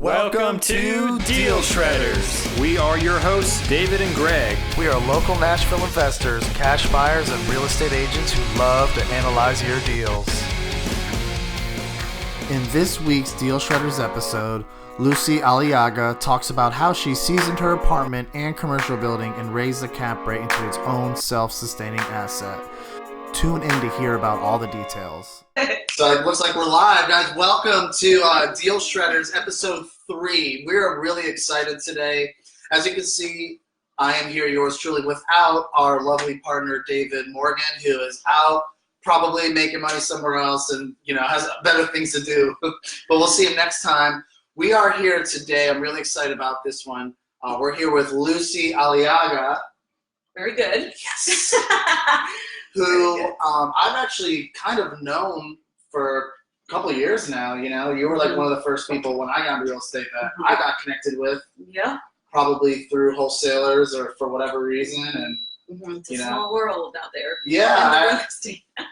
Welcome to Deal Shredders. We are your hosts, David and Greg. We are local Nashville investors, cash buyers, and real estate agents who love to analyze your deals. In this week's Deal Shredders episode, Lucy Aliaga talks about how she seasoned her apartment and commercial building and raised the cap rate into its own self-sustaining asset. Tune in to hear about all the details. So it looks like we're live, guys. Welcome to Deal Shredders episode 3. We're really excited today. As you can see, I am here, yours truly, without our lovely partner, David Morgan, who is out probably making money somewhere else and, has better things to do. But we'll see him next time. We are here today. I'm really excited about this one. We're here with Lucy Aliaga. Very good. Yes. Who I've actually kind of known for a couple of years now. You were like one of the first people when I got into real estate that I got connected with. Yeah. Probably through wholesalers or for whatever reason. And it's a small world out there. Yeah.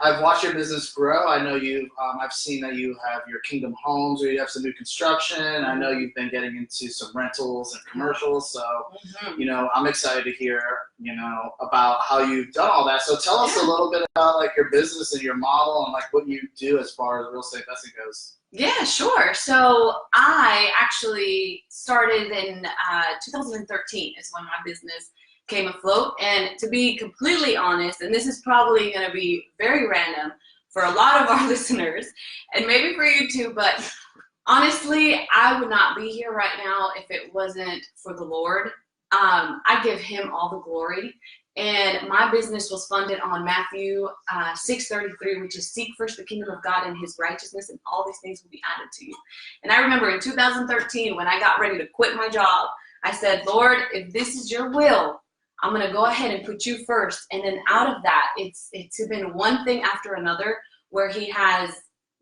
I've watched your business grow. I know I've seen that you have your Kingdom Homes where you have some new construction. I know you've been getting into some rentals and commercials. So, I'm excited to hear, about how you've done all that. So tell us a little bit about like your business and your model and like what you do as far as real estate investing goes. Yeah, sure. So I actually started in 2013 is when my business came afloat. And to be completely honest, and this is probably going to be very random for a lot of our listeners, and maybe for you too, but honestly, I would not be here right now if it wasn't for the Lord. I give him all the glory. And my business was funded on Matthew 6:33, which is seek first the kingdom of God and his righteousness, and all these things will be added to you. And I remember in 2013, when I got ready to quit my job, I said, Lord, if this is your will, I'm going to go ahead and put you first. And then out of that, it's been one thing after another where he has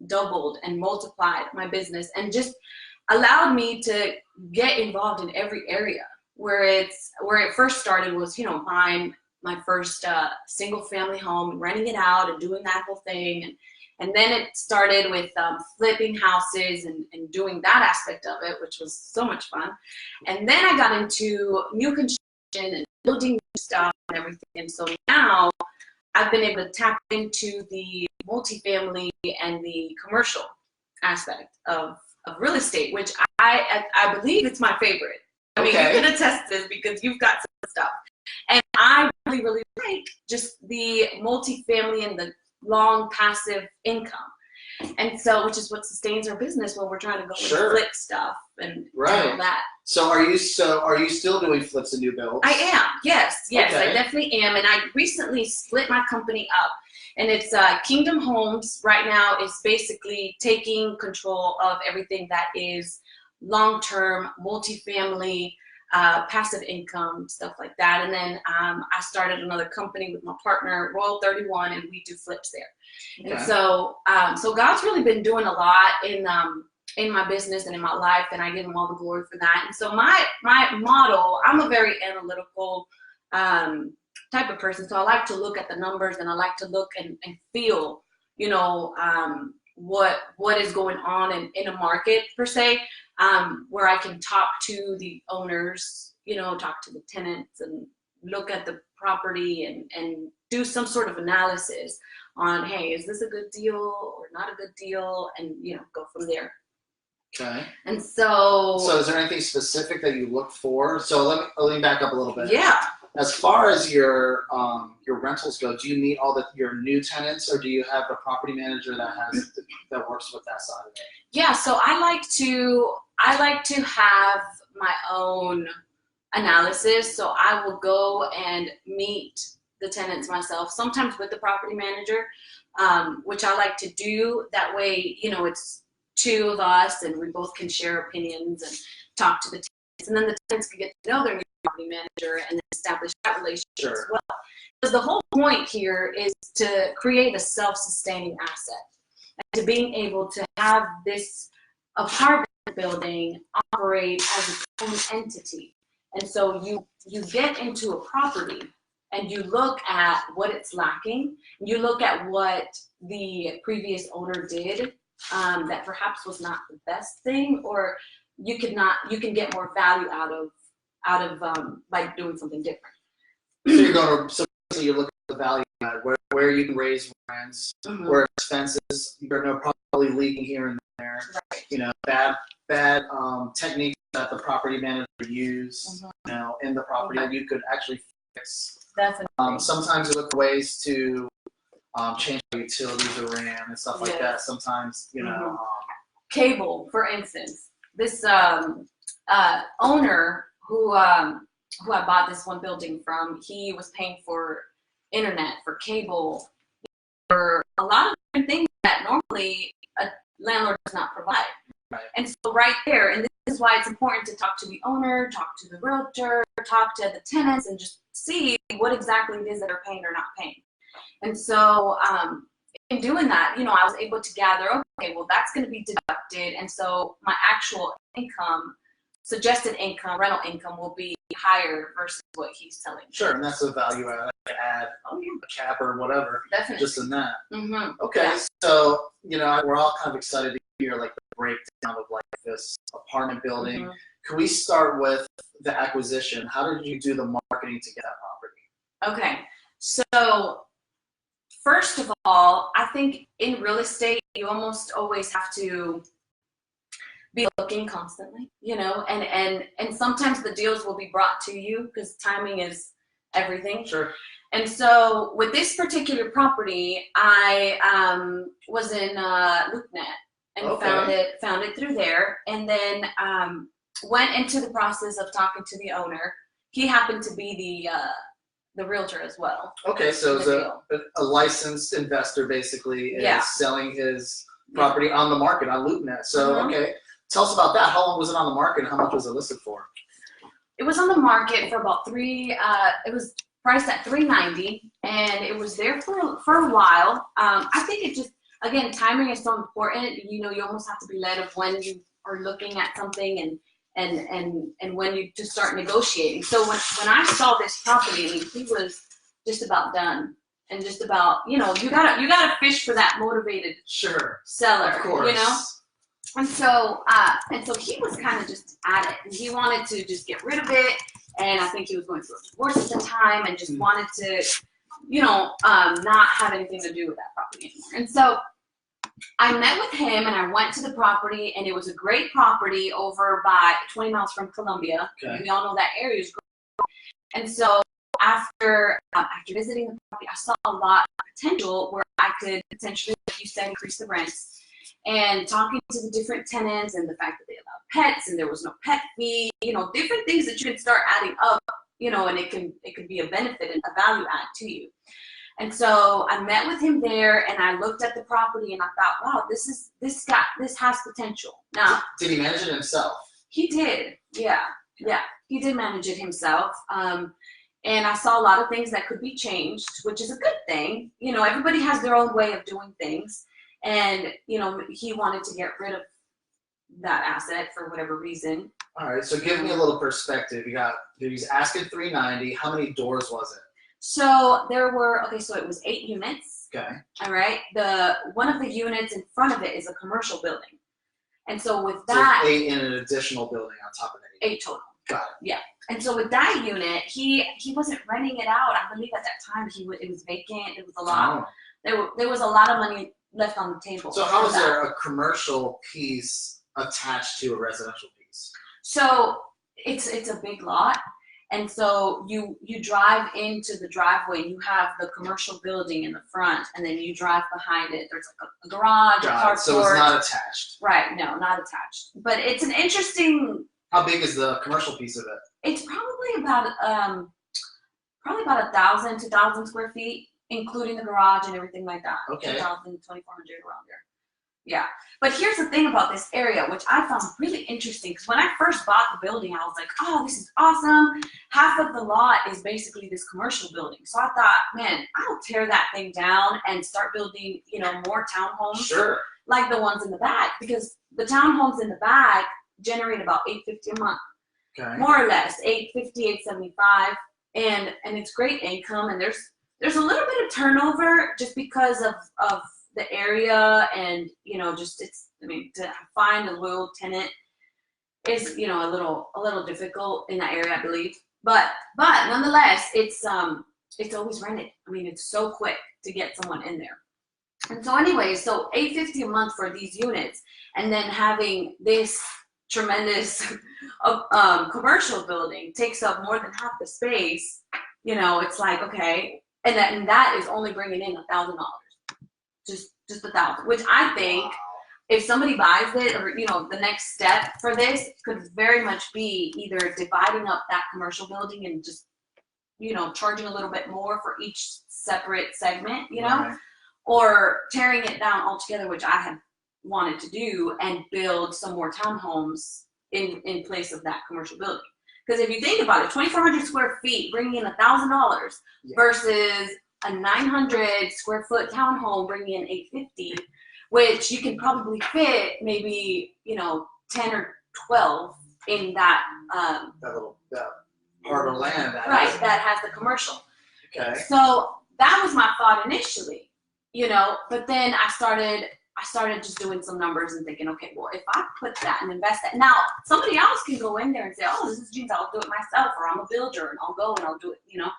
doubled and multiplied my business and just allowed me to get involved in every area. Where it first started was, buying my first single family home and renting it out and doing that whole thing. And then it started with flipping houses and doing that aspect of it, which was so much fun. And then I got into new construction and building new stuff and everything. And so now I've been able to tap into the multifamily and the commercial aspect of real estate, which I believe it's my favorite. I mean, you can attest to this because you've got some stuff. And I really, really like just the multifamily and the long passive income. And so, which is what sustains our business when we're trying to go and flip stuff and all that. So are you still doing flips and new builds? I am. Yes, okay. I definitely am. And I recently split my company up. And it's Kingdom Homes right now is basically taking control of everything that is long-term, multifamily, passive income, stuff like that. And then I started another company with my partner, Royal 31, and we do flips there. Okay. And so God's really been doing a lot in my business and in my life, and I give him all the glory for that. And so my model, I'm a very analytical type of person. So I like to look at the numbers, and I like to look and feel, what is going on in a market per se. Where I can talk to the owners, talk to the tenants and look at the property and do some sort of analysis on, hey, is this a good deal or not a good deal? And, go from there. Okay. And so is there anything specific that you look for? So let me back up a little bit. Yeah. As far as your rentals go, do you meet all your new tenants, or do you have a property manager that works with that side of it? Yeah, so I like to have my own analysis. So I will go and meet the tenants myself, sometimes with the property manager, which I like to do. That way, it's two of us and we both can share opinions and talk to the tenants. And then the tenants can get to know their new property manager and then establish that relationship as well. Because the whole point here is to create a self-sustaining asset. And to being able to have this apartment building operate as its own entity. And so you get into a property and you look at what it's lacking. You look at what the previous owner did that perhaps was not the best thing, or you can get more value out of by doing something different. So you're looking at the value add, where you can raise rents, where expenses you're probably leaking here and there. Right. You know, bad techniques that the property manager use, you know, in the property that you could actually fix. Definitely. Sometimes you look for ways to change the utilities or RAM and stuff like that. Sometimes, you know, cable, for instance. This owner who I bought this one building from, he was paying for internet, for cable, for a lot of different things that normally a landlord does not provide. Right. And so right there, and this is why it's important to talk to the owner, talk to the realtor, talk to the tenants, and just see what exactly it is that are paying or not paying. And so in doing that, you know, I was able to gather, okay, well, that's going to be deducted. And so my actual income, suggested income, rental income will be higher versus what he's telling me. Sure, and that's a value add, a cap or whatever. Definitely. Just in that. Okay, Yeah. so, you know, we're all kind of excited to hear like the breakdown of like this apartment building. Can we start with the acquisition? How did you do the marketing to get that property? Okay, so first of all, I think in real estate, you almost always have to be looking constantly, you know, and sometimes the deals will be brought to you because timing is everything. Sure. And so with this particular property, I was in LoopNet and found it through there, and then went into the process of talking to the owner. He happened to be the realtor as well. Okay, so it's a licensed investor basically is selling his property on the market on LoopNet. So okay, tell us about that. How long was it on the market and how much was it listed for? It was on the market for about it was priced at $390, and it was there for a while. I think it just, again, timing is so important. You know, you almost have to be led of when you are looking at something and when you just start negotiating. So when I saw this property, I mean, he was just about done, and just about, you know, you gotta fish for that motivated seller, of course. You know. And so he was kind of just at it, and he wanted to just get rid of it. And I think he was going through a divorce at the time, and just wanted to, you know, not have anything to do with that property anymore. And so I met with him, and I went to the property, and it was a great property over by 20 miles from Columbia. Okay. We all know that area is great. And so after visiting the property, I saw a lot of potential where I could potentially, like you said, increase the rents. And talking to the different tenants, and the fact that they allowed pets and there was no pet fee, you know, different things that you can start adding up, you know, and it could be a benefit and a value add to you. And so I met with him there, and I looked at the property, and I thought, wow, this has potential. Now, did he manage it himself? He did, yeah, he did manage it himself. And I saw a lot of things that could be changed, which is a good thing. You know, everybody has their own way of doing things. And, you know, he wanted to get rid of that asset for whatever reason. All right, so give me a little perspective. He's asking $390. How many doors was it? So there were, so it was 8 units. Okay. All right. One of the units in front of it is a commercial building. And so with that. So 8 in an additional building on top of that. 8 total. Got it. Yeah. And so with that unit, he wasn't renting it out. I believe at that time it was vacant. It was a lot. Oh. There was a lot of money left on the table. So how is there a commercial piece attached to a residential piece? So it's a big lot, and so you drive into the driveway, and you have the commercial building in the front, and then you drive behind it. There's like a garage, a carport. So it's not attached. Right? No, not attached. But it's an interesting. How big is the commercial piece of it? It's probably about 1,000 to 2,000 square feet, including the garage and everything like that. Okay. 2,000, 2,400 around there. Yeah. But here's the thing about this area, which I found really interesting, because when I first bought the building, I was like, oh, this is awesome. Half of the lot is basically this commercial building. So I thought, man, I'll tear that thing down and start building, you know, more townhomes. Sure. Like the ones in the back, because the townhomes in the back generate about $850 a month. Okay. More or less, $850, $875. And it's great income, and there's a little bit of turnover just because of the area, and, you know, just to find a loyal tenant you know, a little difficult in that area, I believe. But nonetheless, it's always rented. I mean, it's so quick to get someone in there. And so anyway, so $850 a month for these units, and then having this tremendous commercial building takes up more than half the space. You know, it's like, okay, and that is only bringing in $1,000, just $1,000, which I think if somebody buys it, or you know, the next step for this could very much be either dividing up that commercial building and just, you know, charging a little bit more for each separate segment, you know, right, or tearing it down altogether, which I have wanted to do, and build some more townhomes in place of that commercial building. Because if you think about it, 2,400 square feet bringing in $1,000 versus a 900 square foot townhome bringing in $850, which you can probably fit maybe, you know, 10 or 12 in that little part of land that has the commercial. Okay. So that was my thought initially, you know, but then I started just doing some numbers and thinking, okay, well, if I put that and invest that, now somebody else can go in there and say, oh, this is genius, I'll do it myself, or I'm a builder and I'll go and I'll do it, you know.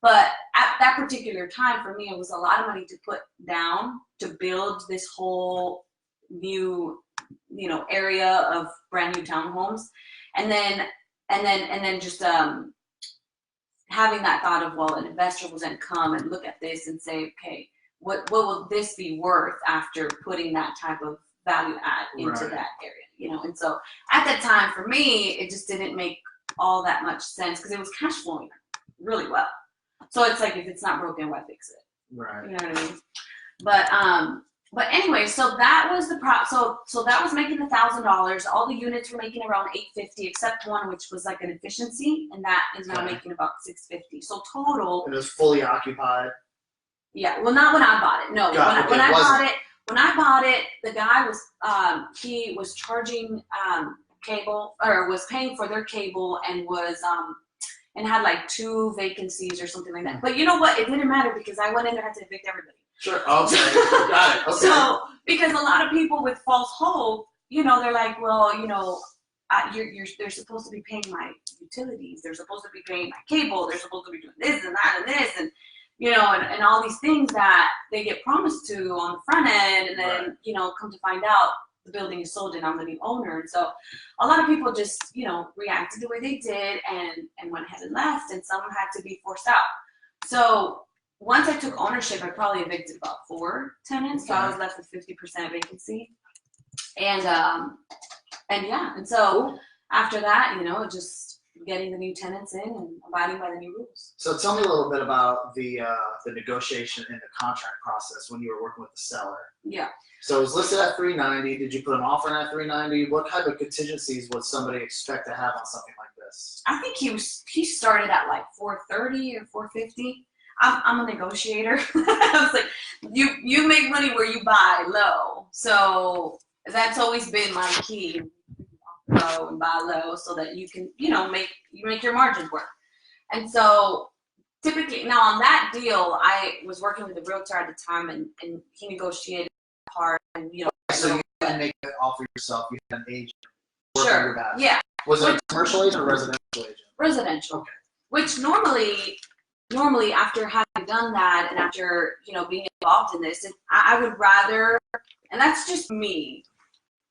But at that particular time, for me, it was a lot of money to put down to build this whole new, you know, area of brand new townhomes, and then just having that thought of, well, an investor will then come and look at this and say, okay, what will this be worth after putting that type of value add into that area, you know? And so at that time, for me, it just didn't make all that much sense because it was cash flowing really well. So it's like, if it's not broken, why fix it? Right. You know what I mean? But anyway, so that was the so that was making $1,000. All the units were making around $850, except one, which was like an efficiency, and that is now making about $650. So total. It was fully occupied. Yeah. Well, not when I bought it. No. When I bought it, the guy was he was charging cable, or was paying for their cable, and was and had like 2 vacancies or something like that. But you know what? It didn't matter because I went in there and had to evict everybody. Sure. Okay. Got it. Okay. So, because a lot of people with false hope, you know, they're like, well, you know, they're supposed to be paying my utilities. They're supposed to be paying my cable. They're supposed to be doing this and that and this, and you know, and all these things that they get promised to on the front end, and then you know, come to find out the building is sold and I'm the new owner. And so a lot of people just, you know, reacted the way they did and went ahead and left, and some had to be forced out. So once I took ownership, I probably evicted about 4 tenants, so I was left with 50% vacancy. And yeah, and so after that, you know, just getting the new tenants in and abiding by the new rules. So tell me a little bit about the negotiation and the contract process when you were working with the seller. Yeah. So it was listed at $390. Did you put an offer in at $390? What type of contingencies would somebody expect to have on something like this? I think he started at like $430 or $450. I'm a negotiator. I was like, you make money where you buy low. So that's always been my key. Low and buy low so that you can, you know, make your margins work. And so typically, now on that deal, I was working with a realtor at the time, and he negotiated hard, and you know. So you didn't make the offer yourself, you had an agent. Sure. Yeah. Was it a commercial agent or residential agent? Residential. Okay. Which normally after having done that and after, you know, being involved in this, I would rather, and that's just me,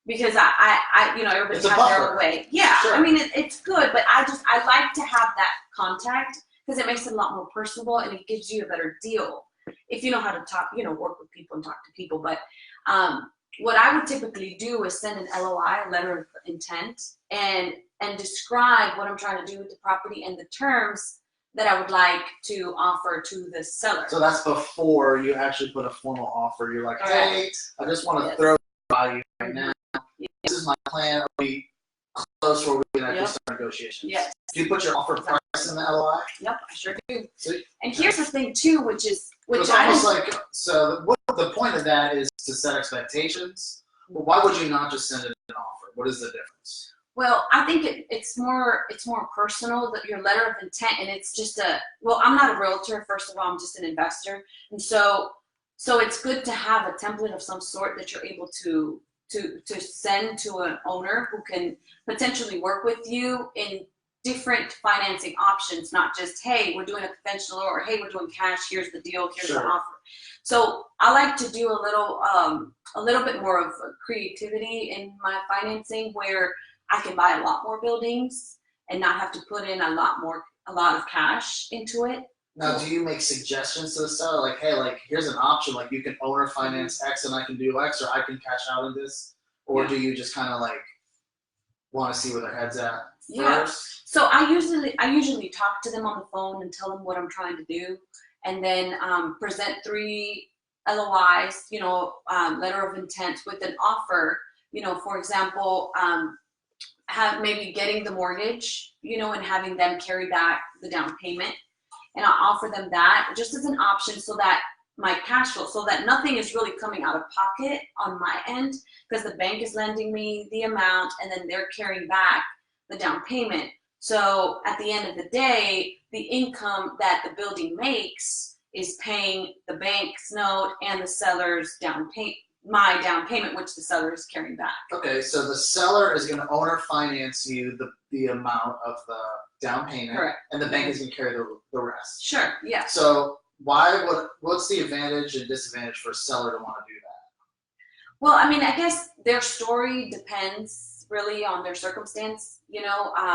because I you know, everybody has their own way. Yeah, sure. I mean, it's good, but I like to have that contact because it makes it a lot more personable and it gives you a better deal if you know how to talk, you know, work with people and talk to people. But what I would typically do is send an LOI, a letter of intent, and describe what I'm trying to do with the property and the terms that I would like to offer to the seller. So that's before you actually put a formal offer. You're like, hey, I just want to throw value right now. This is my plan. Are we close where we can actually start negotiations? Yes. Do you put your offer price in the LOI? Yep, I sure do. See? And here's the thing too, which it's almost like, so what the point of that is to set expectations. Well, why would you not just send it an offer? What is the difference? Well, I think it's more personal, that your letter of intent, and it's just well, I'm not a realtor, first of all, I'm just an investor. And so it's good to have a template of some sort that you're able to to send to an owner who can potentially work with you in different financing options, not just, hey, we're doing a conventional, or hey, we're doing cash, here's the deal, here's the offer. So I like to do a little bit more of creativity in my financing, where I can buy a lot more buildings and not have to put in a lot of cash into it. Now, do you make suggestions to the seller, like, hey, like, here's an option, like, you can owner finance X and I can do X, or I can cash out in this? Or do you just kind of like want to see where their head's at first? So I usually talk to them on the phone and tell them what I'm trying to do, and then present 3 LOIs, letter of intent with an offer. For example, have maybe getting the mortgage, and having them carry back the down payment, and I'll offer them that just as an option, so that my cash flow, so that nothing is really coming out of pocket on my end, because the bank is lending me the amount and then they're carrying back the down payment. So at the end of the day, the income that the building makes is paying the bank's note and the seller's my down payment, which the seller is carrying back. Okay, so the seller is going to owner finance you the amount of the down payment, correct, and the bank is going to carry the rest. Sure, yeah. So what's the advantage and disadvantage for a seller to want to do that? Well, I mean, I guess their story depends really on their circumstance,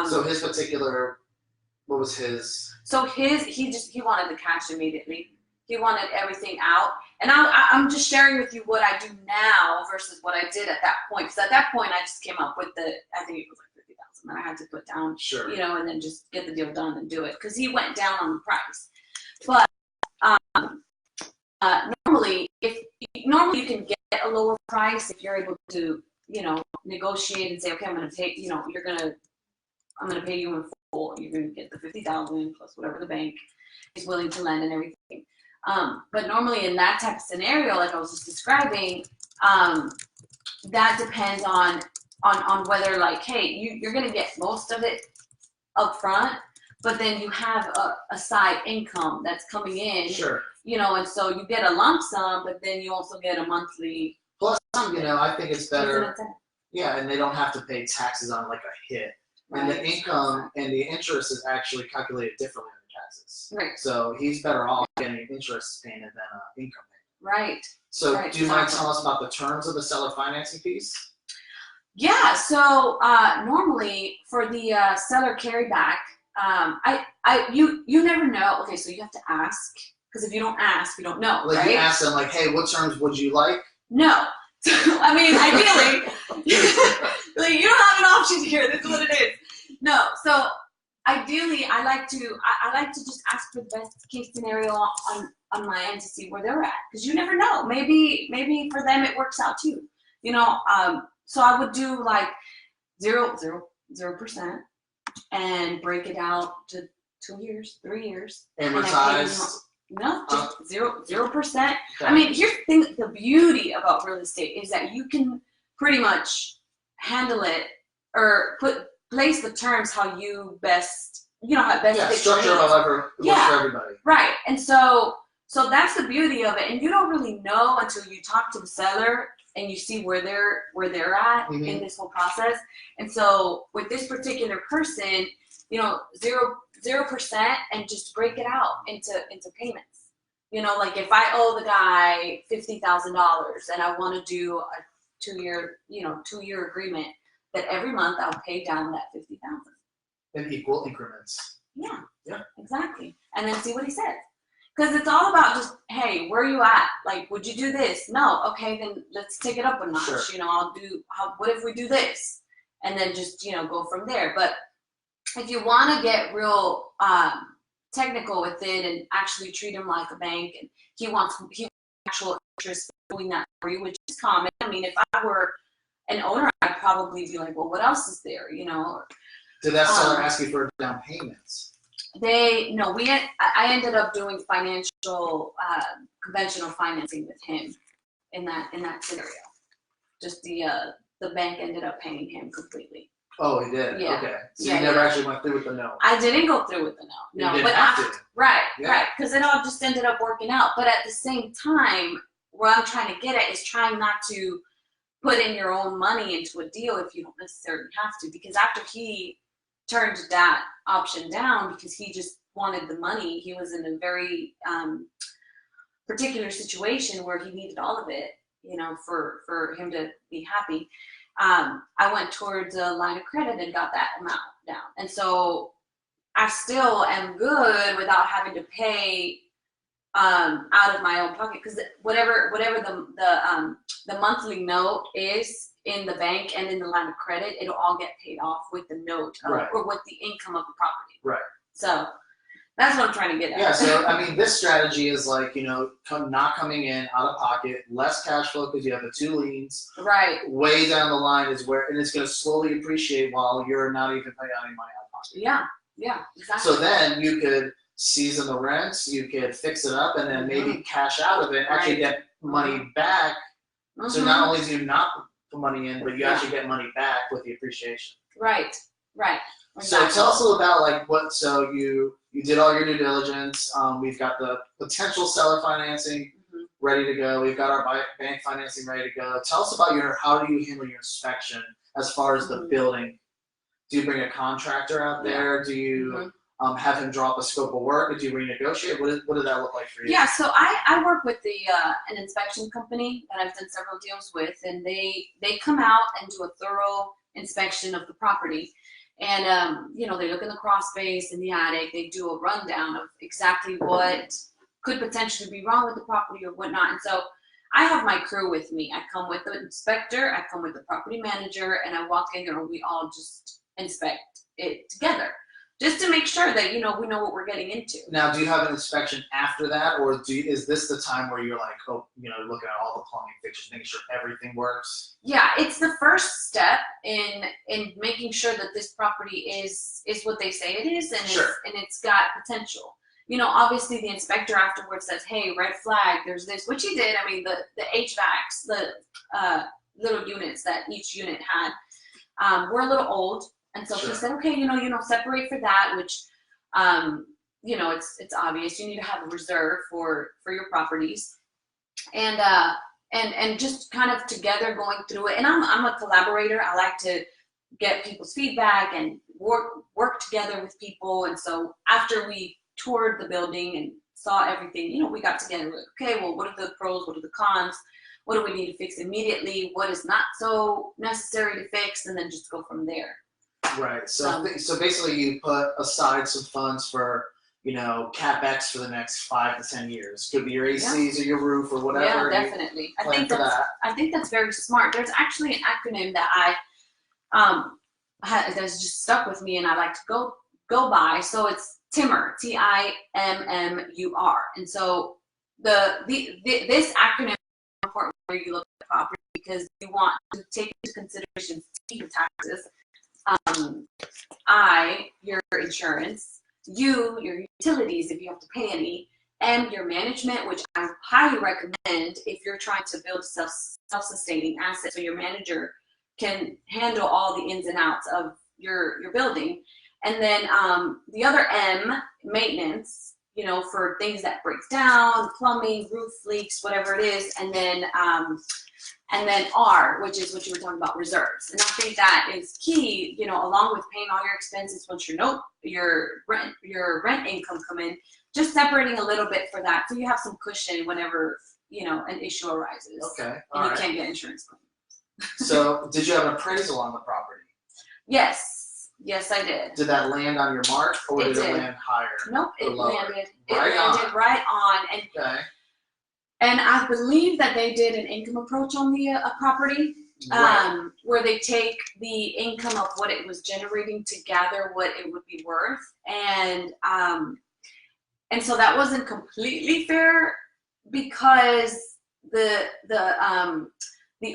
So his particular, what was his? So he wanted the cash immediately. He wanted everything out. And I'm just sharing with you what I do now versus what I did at that point. Because at that point, I just came up with I think it was like 50,000 that I had to put down, sure, and then just get the deal done and do it. Because he went down on the price. But normally you can get a lower price if you're able to, negotiate and say, okay, I'm going to pay, I'm going to pay you in full. You're going to get the 50,000 plus whatever the bank is willing to lend and everything. But normally in that type of scenario, like I was just describing, that depends on whether, like, hey, you're going to get most of it up front, but then you have a side income that's coming in, sure, and so you get a lump sum, but then you also get a monthly. Plus, I think it's better. Yeah, and they don't have to pay taxes on like a hit. And the income and the interest is actually calculated differently than the taxes. Right. So he's better off getting interest payment than income payment. Right. So right, do you mind telling us about the terms of the seller financing piece? Yeah, so normally for the seller carryback, you never know. Okay, so you have to ask, because if you don't ask, you don't know, like, right? You ask them, like, hey, what terms would you like? No. I mean, ideally, like, you don't have an option here. This is what it is. No. So ideally, I like to just ask for the best case scenario on my end to see where they're at, because you never know. Maybe for them it works out too. So I would do like 0% and break it out to 2 years, 3 years. Amortized. No, just 0%. Okay. I mean, here's the thing: the beauty about real estate is that you can pretty much handle it or place the terms how you best, how best. Yeah, structure however it works for everybody. Right, and so that's the beauty of it, and you don't really know until you talk to the seller and you see where they're at mm-hmm. in this whole process. And so with this particular person, 0% and just break it out into payments. Like if I owe the guy $50,000 and I want to do a 2-year agreement, that every month I'll pay down that $50,000 in equal increments. Yeah, exactly. And then see what he says. Because it's all about just, hey, where are you at? Like, would you do this? No. Okay, then let's take it up a notch. Sure. What if we do this? And then just, go from there. But if you want to get real technical with it and actually treat him like a bank, and he wants actual interest in doing that for you, which is common. I mean, if I were an owner, I'd probably be like, well, what else is there? Did that seller ask you for down payments? I ended up doing financial, conventional financing with him in that scenario. Just the bank ended up paying him completely. Oh, he did? Yeah. Okay. So you never actually went through with the no? I didn't go through with the no. You didn't but have to. Right. Because it all just ended up working out. But at the same time, what I'm trying to get at is trying not to put in your own money into a deal if you don't necessarily have to. Because after he turned that option down because he just wanted the money, he was in a very particular situation where he needed all of it, you know, for him to be happy. I went towards a line of credit and got that amount down. And so I still am good without having to pay out of my own pocket, because whatever the monthly note is in the bank and in the line of credit, it'll all get paid off with the note or with the income of the property. Right. So that's what I'm trying to get at. Yeah, so I mean, this strategy is like, you know, not coming in out of pocket, less cash flow because you have the 2 liens. Right. Way down the line is where, and it's going to slowly appreciate while you're not even paying any money out of pocket. Yeah, yeah, exactly. So then you could season the rents, you could fix it up, and then maybe cash out of it, actually get money back. So not only do you not put money in, but you actually get money back with the appreciation. Right, right. Exactly. So tell us a little about like what, so you did all your due diligence. We've got the potential seller financing ready to go. We've got our bank financing ready to go. Tell us about how do you handle your inspection as far as the building? Do you bring a contractor out there? Do you have him draw up a scope of work? Or do you renegotiate? What did that look like for you? Yeah, so I work with an inspection company that I've done several deals with, and they come out and do a thorough inspection of the property. And, you know, they look in the crawl space in the attic. They do a rundown of exactly what could potentially be wrong with the property or whatnot. And so I have my crew with me. I come with the inspector, I come with the property manager, and I walk in there and we all just inspect it together, just to make sure that, you know, we know what we're getting into. Now, do you have an inspection after that, or is this the time where you're like, oh, you know, looking at all the plumbing fixtures, making sure everything works? Yeah, it's the first step in making sure that this property is what they say it is, and it's got potential. You know, obviously the inspector afterwards says, hey, red flag, there's this, which he did. I mean, the HVACs, the little units that each unit had were a little old. And so he said, okay, you know, separate for that, which, you know, it's obvious. You need to have a reserve for your properties, and just kind of together going through it. And I'm a collaborator. I like to get people's feedback and work together with people. And so after we toured the building and saw everything, you know, we got together. We're like, okay, well, what are the pros? What are the cons? What do we need to fix immediately? What is not so necessary to fix? And then just go from there. Right. So basically you put aside some funds for, you know, CapEx for the next 5 to 10 years. Could be your ACs or your roof or whatever. Yeah, definitely. I think that's very smart. There's actually an acronym that that's just stuck with me and I like to go by. So it's TIMMUR, TIMMUR. And so this acronym is important where you look at property, because you want to take into consideration your taxes, your insurance, your utilities if you have to pay any, and your management, which I highly recommend if you're trying to build self-sustaining assets, so your manager can handle all the ins and outs of your building. And then the other M, maintenance, you know, for things that breaks down, plumbing, roof leaks, whatever it is, and then R, which is what you were talking about, reserves. And I think that is key, you know, along with paying all your expenses once your rent income come in, just separating a little bit for that, so you have some cushion whenever, you know, an issue arises. Okay. And you can't get insurance claims. So did you have an appraisal on the property? Yes. Yes, I did. Did that land on your mark, or did it land higher? Nope, it landed right on. Okay. And I believe that they did an income approach on the property, where they take the income of what it was generating to gather what it would be worth, and so that wasn't completely fair, because the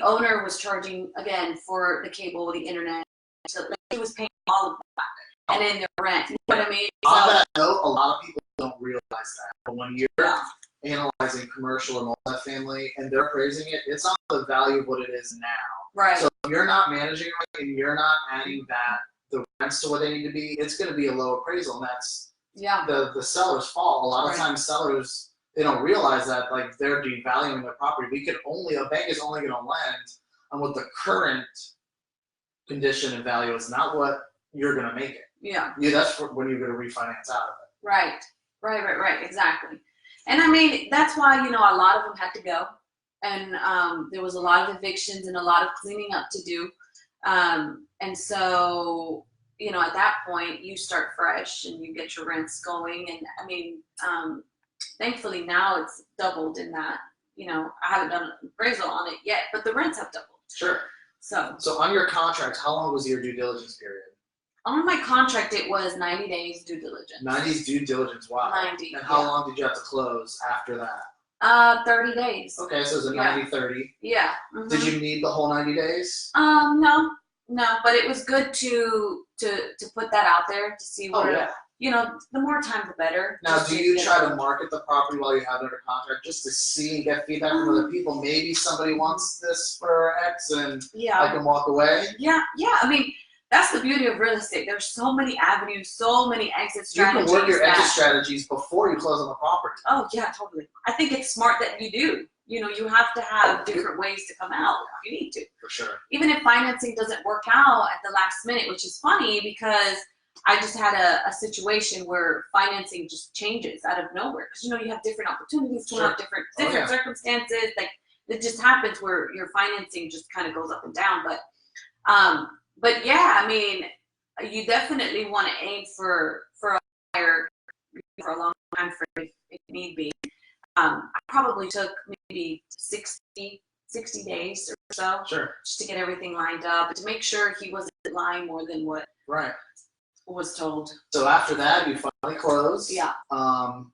owner was charging again for the cable, the internet. So he was paying all of that, and in their rent. You know what I mean? On that note, a lot of people don't realize that. But when you're analyzing commercial and multifamily and they're appraising it, it's not the value of what it is now. Right. So if you're not managing it and you're not adding the rents to what they need to be, it's going to be a low appraisal, and that's the seller's fault. A lot of times sellers, they don't realize that, like, they're devaluing their property. A bank is only going to lend on what the current condition and value is, not what you're going to make it. Yeah. That's when you're going to refinance out of it. Right. Exactly. And I mean, that's why, a lot of them had to go. And there was a lot of evictions and a lot of cleaning up to do. And so, at that point, you start fresh and you get your rents going. And I mean, thankfully now it's doubled in that, I haven't done an appraisal on it yet, but the rents have doubled. Sure. So on your contract, how long was your due diligence period? On my contract, it was 90 days due diligence. 90 due diligence, wow. 90. And how long did you have to close after that? 30 days. Okay, so it was a 90-30. Yeah. Did you need the whole 90 days? No, but it was good to put that out there to see where, the more time the better. Now, do you try to market the property while you have it under contract just to see and get feedback from other people? Maybe somebody wants this for X and I can walk away? Yeah. I mean, that's the beauty of real estate. There's so many avenues, so many exit strategies. You can work your exit strategies before you close on the property. Oh, yeah, totally. I think it's smart that you do. You have to have different ways to come out if you need to. For sure. Even if financing doesn't work out at the last minute, which is funny because I just had a situation where financing just changes out of nowhere. Because, you have different opportunities, come up, different circumstances. Like, it just happens where your financing just kind of goes up and down. But yeah, I mean, you definitely want to aim for a higher, for a long time frame if need be. I probably took maybe 60 days or so, just to get everything lined up, to make sure he wasn't lying more than what was told. So after that, you finally closed. Yeah. And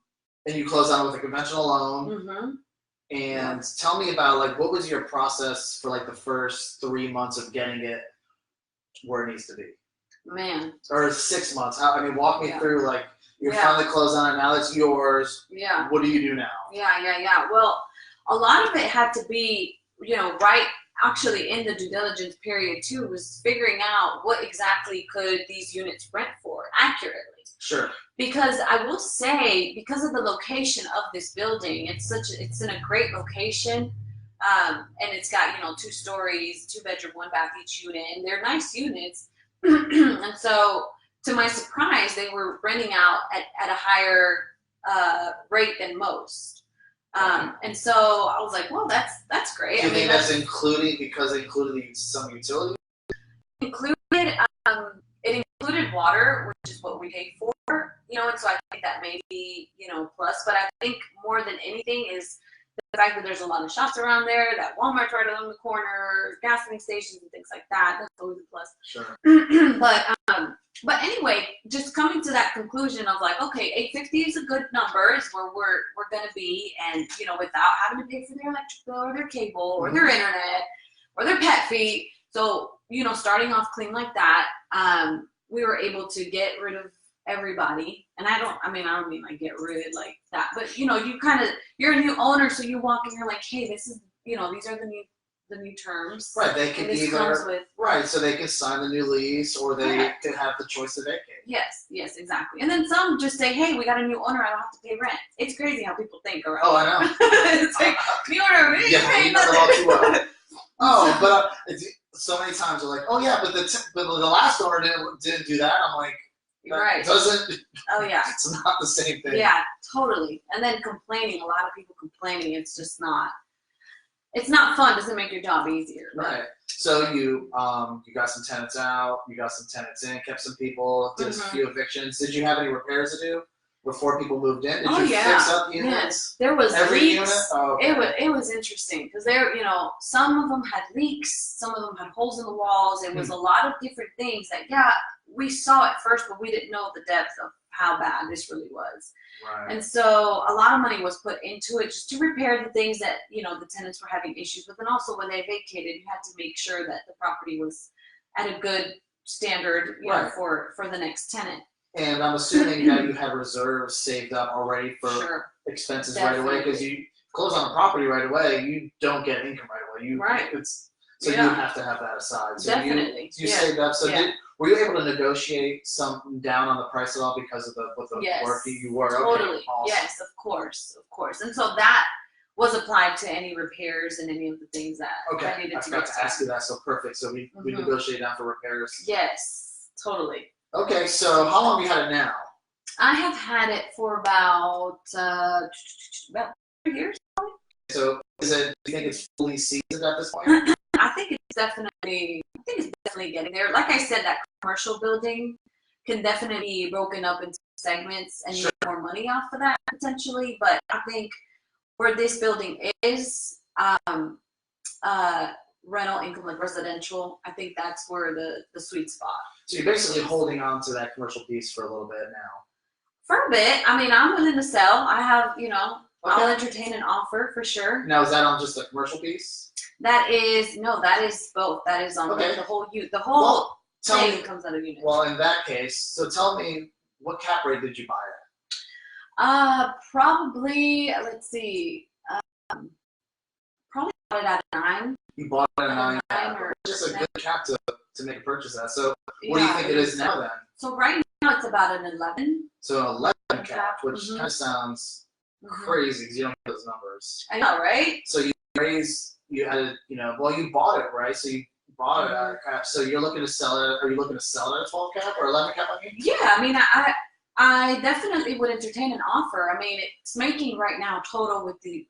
you closed on with a conventional loan. Mm-hmm. And tell me about, what was your process for, the first 3 months of getting it where it needs to be? Man. Or 6 months. Walk me through, you're finally closed on it, now it's yours. Yeah. What do you do now? Yeah. Well, a lot of it had to be, right actually in the due diligence period too, was figuring out what exactly could these units rent for accurately. Sure. Because I will say, because of the location of this building, it's in a great location. And it's got, 2 stories, 2 bedroom, 1 bath each unit, and they're nice units. And so, to my surprise, they were renting out at a higher rate than most. And so I was like, well, that's great. Do you think that's including, because it included some utilities? It included water, which is what we paid for, and so I think that may be, plus. But I think more than anything is the fact that there's a lot of shops around there, that Walmart's right along the corner, gas filling stations and things like that. That's always a plus. Sure. But anyway, just coming to that conclusion of okay, 850 is a good number, is where we're gonna be, and without having to pay for their electric bill or their cable or their internet or their pet fee. So starting off clean like that, we were able to get rid of everybody. And I don't mean like get rid like that, but you're a new owner, so you walk and you're like, hey, this is these are the new terms. Right, they can so they can sign the new lease, or they can have the choice to vacate. Yes, exactly. And then some just say, hey, we got a new owner, I don't have to pay rent. It's crazy how people think, all right? Oh, I know. It's like, new owner, you pay nothing. All too well. But so many times they're like, oh yeah, but the last owner didn't do that. I'm like, that doesn't. Oh yeah. It's not the same thing. Yeah, totally. And then complaining, a lot of people complaining, it's just not. It's not fun. It doesn't make your job easier. Right. So you got some tenants out, you got some tenants in, kept some people, did a few evictions. Did you have any repairs to do before people moved in? Did you fix up units? Yes. There was every leaks. Unit? Oh, okay. It was interesting because some of them had leaks, some of them had holes in the walls. It was a lot of different things that we saw at first, but we didn't know the depth of how bad this really was. Right. And so a lot of money was put into it just to repair the things that, the tenants were having issues with. And also when they vacated, you had to make sure that the property was at a good standard, for the next tenant. And I'm assuming that you have reserves saved up already for expenses right away, because you close on a property right away, you don't get income right away. You have to have that aside. So definitely. You saved up. So were you able to negotiate something down on the price at all because of the work that you were? Totally. Okay, awesome. Yes, of course. And so that was applied to any repairs and any of the things that I needed I to forgot get to ask you that. So perfect. So we negotiated down for repairs. Yes, totally. Okay, so how long have you had it now? I have had it for about 3 years. So do you think it's fully seasoned at this point? I think it's definitely getting there. Like I said, that commercial building can definitely be broken up into segments and make more money off of that potentially. But I think where this building is, rental income, like residential, I think that's where the sweet spot. So you're basically holding on to that commercial piece for a little bit now. For a bit. I mean, I'm willing to sell. I have, I'll entertain an offer for sure. Now, is that on just the commercial piece? That is both. That is on the whole thing comes out of units. Well, in that case, so tell me, what cap rate did you buy it? Probably, let's see, probably bought it at a 9. You bought it at a 9 cap, just a good cap to make a purchase at. So what do you think it is now then? So right now it's about an 11. So an 11 cap, which kind of sounds crazy because you don't get those numbers. I know, right? So you added, you bought it, right? So you bought it at a cap. So you're looking to sell it. Are you looking to sell it at a 12 cap or 11 cap? I mean? Yeah, I mean, I definitely would entertain an offer. I mean, it's making right now total with the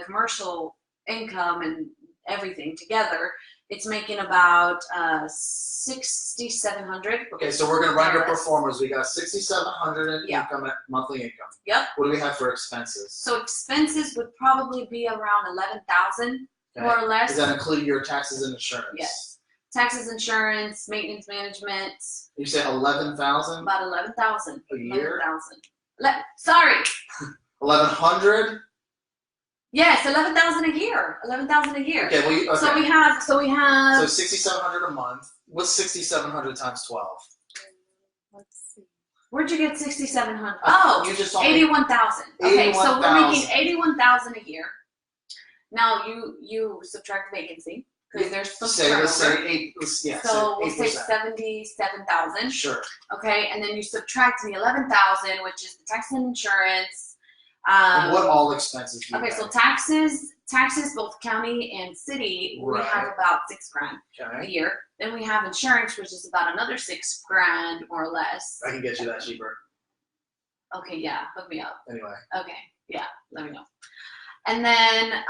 commercial income and everything together. It's making about $6,700. Okay, so we're gonna run your performers. We got $6,700 in income, monthly income. Yep. What do we have for expenses? So expenses would probably be around $11,000, more or less. Does that include your taxes and insurance? Yes. Taxes, insurance, maintenance management. You say 11,000? About 11,000 a year. 11,000. Sorry. 1,100. Yes, 11,000 a year. 11,000 a year. Okay. Well, okay. So we have. So 6,700 a month. What's 6,700 times 12? Let's see. Where'd you get 6,700? You just told me 81,000. Okay, so we're 81,000. making 81,000 a year. Now you subtract vacancy because there's some turnover. So we'll say 77,000. Sure. Okay, and then you subtract the 11,000, which is the tax and insurance. And what all expenses do you Okay, have? so taxes, both county and city, we have about $6,000 a year. Then we have insurance, which is about another $6,000 more or less. I can get you that cheaper. Okay, yeah, hook me up. Anyway. Okay, yeah, let me know. And then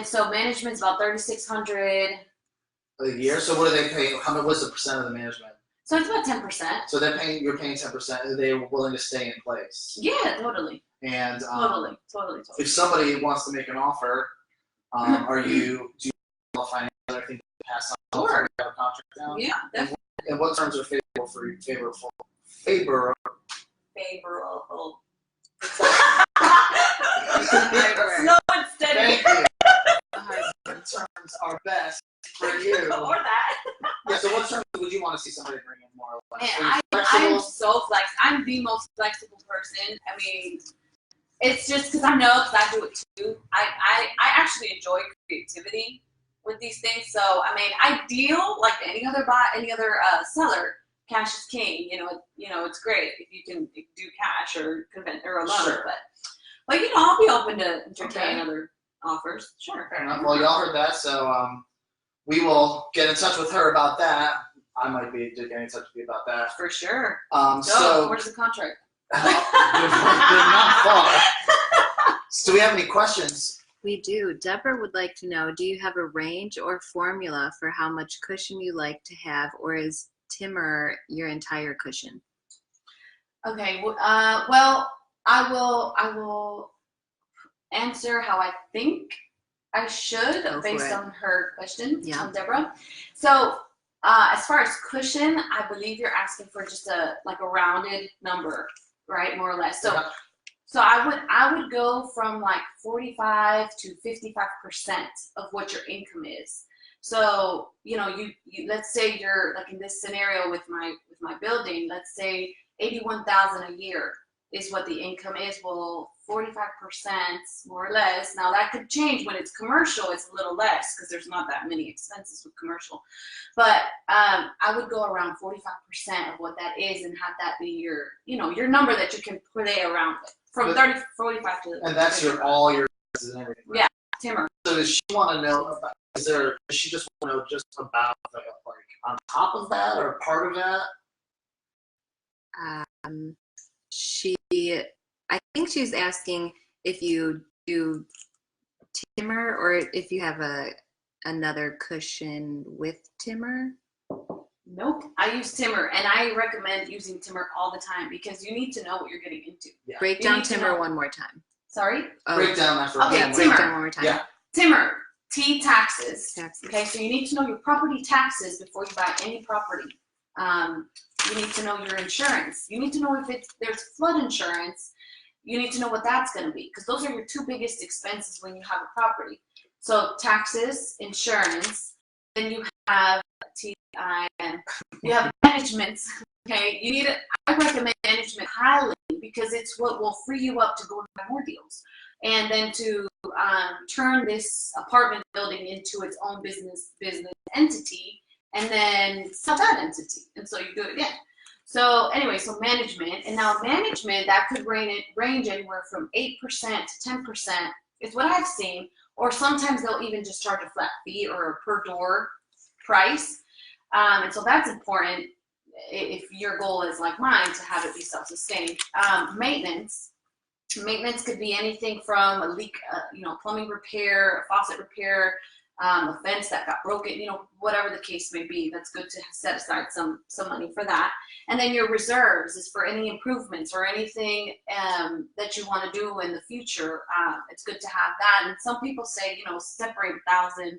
so management's about $3,600 a year. So what do they pay? How much was the percent of the management? So it's about 10%. So you're paying 10%. Are they willing to stay in place? Yeah, totally. And totally. If somebody wants to make an offer, do you finance everything to pass on? Sure. Have a contract down? Yeah, definitely. And what terms are favorable for you? Favorable. Slow and steady. Thank you. What terms are best for you? Or that. Yeah, so what terms would you want to see somebody bring in more or less? Man, I'm so flexible. I'm the most flexible person. I mean, it's just because I do it too. I actually enjoy creativity with these things. So I mean, ideal like any other seller. Cash is king. It's great if you can do cash or a loan. Sure. But I'll be open to entertain other offers. Sure. Fair enough. Well, y'all heard that, so we will get in touch with her about that. I might be getting in touch with you about that. For sure. So where's the contract? they're not far. So do we have any questions? We do. Deborah would like to know, do you have a range or formula for how much cushion you like to have, or is TIMMUR your entire cushion? Okay. Well, I will answer how I think I should based on her question, on Deborah. So as far as cushion, I believe you're asking for just a rounded number, right? More or less. So so I would go from like 45 to 55% of what your income is. So you let's say you're like in this scenario with my building, let's say 81,000 a year is what the income is. Well, 45% more or less. Now that could change when it's commercial. It's a little less because there's not that many expenses with commercial. But I would go around 45% of what that is and have that be your number that you can play around with. From 45 to. And that's all your expenses and everything. Right? Yeah, TIMMUR. So does she want to know about? Does she just want to know just about like on top of that or part of that? I think she's asking if you do TIMMUR or if you have another cushion with TIMMUR. Nope, I use TIMMUR, and I recommend using TIMMUR all the time because you need to know what you're getting into. Yeah. Break down TIMMUR one more time. Sorry? Break down that for Okay, me. Break down one more time. Yeah. TIMMUR, T, taxes. Taxes. Okay, so you need to know your property taxes before you buy any property. You need to know your insurance. You need to know if there's flood insurance. You need to know what that's going to be because those are your two biggest expenses when you have a property. So taxes, insurance, then you have TIN, you have management. Okay, I recommend management highly because it's what will free you up to go and buy more deals, and then to turn this apartment building into its own business entity, and then sell that entity, and so you do it again. So anyway, so management, and now management that could range anywhere from 8% to 10%. Is what I've seen, or sometimes they'll even just charge a flat fee or a per door price, and so that's important if your goal is like mine to have it be self-sustained. Maintenance could be anything from a leak, plumbing repair, a faucet repair, a fence that got broken, whatever the case may be. That's good to set aside some money for that. And then your reserves is for any improvements or anything that you want to do in the future. It's good to have that. And some people say, separate $1,000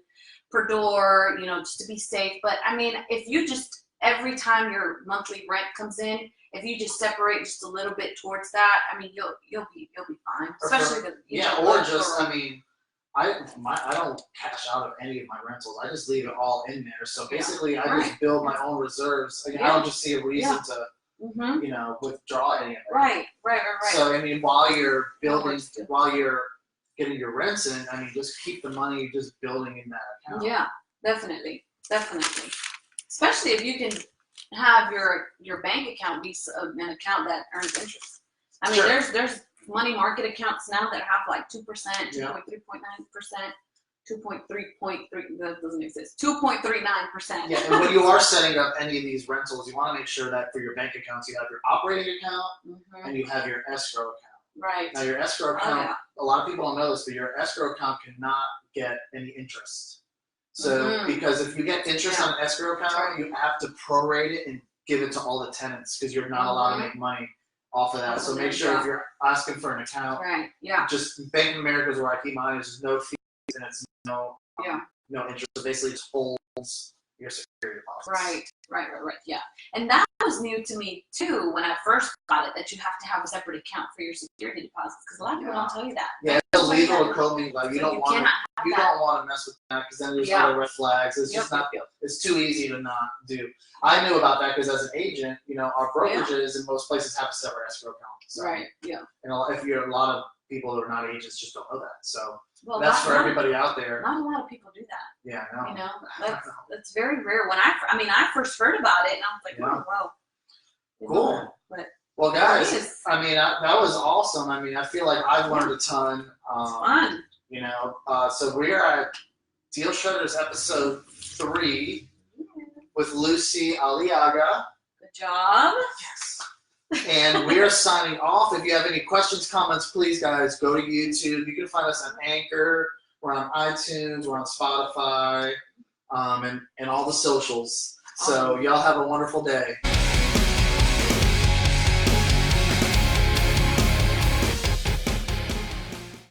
per door, just to be safe. But I mean, if you just every time your monthly rent comes in, if you just separate just a little bit towards that, I mean, you'll be fine. Especially I don't cash out of any of my rentals. I just leave it all in there. So basically, I just build my own reserves. I don't just see a reason to, withdraw any of it. Right. So I mean, while you're getting your rents in, I mean, just keep the money just building in that account. Yeah, definitely. Especially if you can have your bank account be an account that earns interest. I mean, there's money market accounts now that have like 2%, 2.3.9%, 2.3, that doesn't exist, 2.39%. Yeah, and when you are setting up any of these rentals, you want to make sure that for your bank accounts, you have your operating account and you have your escrow account. Right. Now, your escrow account, a lot of people don't know this, but your escrow account cannot get any interest. So, because if you get interest on an escrow account, you have to prorate it and give it to all the tenants because you're not allowed to make money off of that. So make sure if you're asking for an account, just Bank of America is where I keep mine. It's just no fees and it's no interest. So basically, it holds your security deposits. Right. Yeah, and that was new to me too when I first got it. That you have to have a separate account for your security deposits because a lot of people don't tell you that. Yeah, it's illegal or code. Like you don't want to mess with that because then there's other red flags. It's just not. It's too easy to not do. I knew about that because as an agent, our brokerages in most places have a separate escrow account. So, and if you're a lot of people that are not agents just don't know that. So that's for everybody out there. Not a lot of people do that. Yeah, I know. That's very rare. When I first heard about it, and I was like, oh, well. Cool. Well, guys, I mean, that was awesome. I mean, I feel like I've learned a ton. Fun. So we're at Deal Shredders episode 3 with Lucy Aliaga. Good job. Yes. And we are signing off. If you have any questions, comments, please, guys, go to YouTube. You can find us on Anchor. We're on iTunes. We're on Spotify, and all the socials. So y'all have a wonderful day.